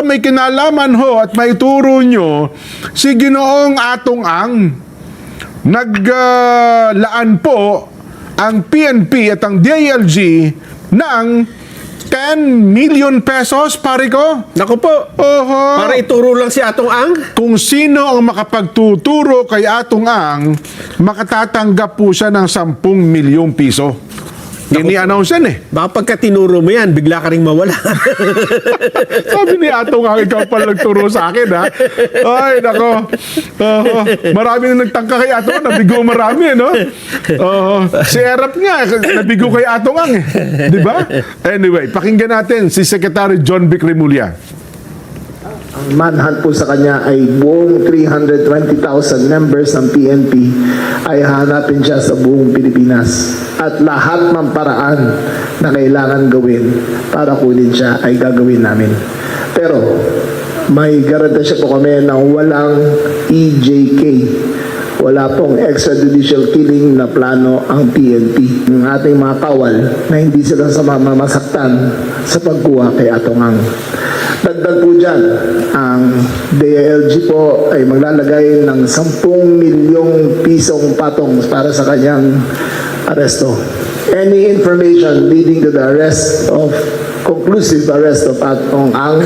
baka may kinalaman ho at may turo nyo si Ginoong Atong Ang. Naglaan po ang PNP at ang DILG ng 10 million pesos, pare ko. Naku po, Oho. para ituro lang si Atong Ang. Kung sino ang makapagtuturo kay Atong Ang, makatatanggap po siya ng 10 milyong piso. Ini-announce yan eh. Baka pagka tinuro mo yan, bigla ka rin mawala. Sabi ni Atong Ang, ikaw pala nagturo sa akin, ha? Ay, nako. Marami na nagtangka kay Atong Ang. Nabigo marami, no? Si Erap nga, nabigo kay Atong Ang, eh. Di ba? Anyway, pakinggan natin si Secretary John Vic Remulla. Ang manhunt po sa kanya ay buong 320,000 members ng PNP ay hanapin siya sa buong Pilipinas. At lahat ng paraan na kailangan gawin para kunin siya ay gagawin namin. Pero may garantisya po kami na walang EJK. Wala pong extrajudicial killing na plano ang PNP. Ng ating mga kawal na hindi sila masaktan sa pagkuha kay Atong Ang. Dagdag po dyan, ang DILG po ay maglalagay ng 10 milyong pisong patong para sa kanyang aresto. Any information leading to the conclusive arrest of Atong Ang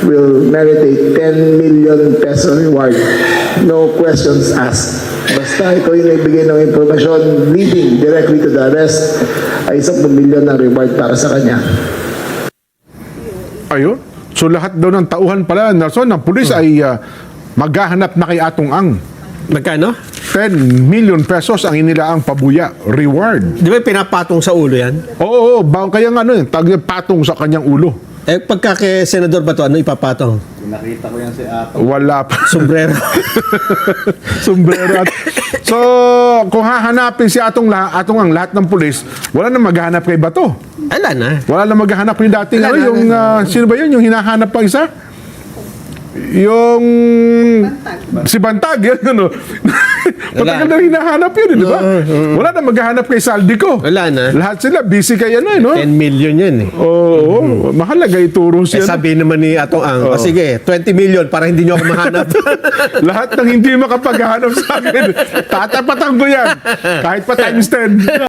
will merit a 10 million peso reward. No questions asked. Basta ito yung naibigay ng information leading directly to the arrest ay 10 milyon na reward para sa kanya. Ayun. So lahat daw ng tauhan pala, Nelson, ng pulis ay maghahanap na kay Atong Ang. Magkano? 10 million pesos ang inilaang pabuya. Reward. Di ba pinapatong sa ulo yan? Oo, kaya nga ano, patong sa kanyang ulo. Eh, pagka kay Senador Bato, ano ipapatong? Nakita ko yan si Atong. Wala pa. Sombrero. Sombrero. So, kung hahanapin si Atong Ang, lahat ng pulis, wala na maghahanap kay Bato. Ala na. Wala na maghahanap yung dating, Wala ano, na, yung, sino ba yun? Yung hinahanap pa isa? Yung... Si Bantag, yan, ano. Matagal na hinahanap yun, di ba? Wala na maghahanap kay Saldico. Wala na. Lahat sila, busy kay ano, no? 10 million yan eh. Oo, mahalaga ituro Eh, siya. sabi naman ni Atong Ang, sige, 20 million para hindi nyo ako mahanap. Lahat ng hindi makapaghahanap sa akin, tatapatan ko yan. Kahit pa times 10.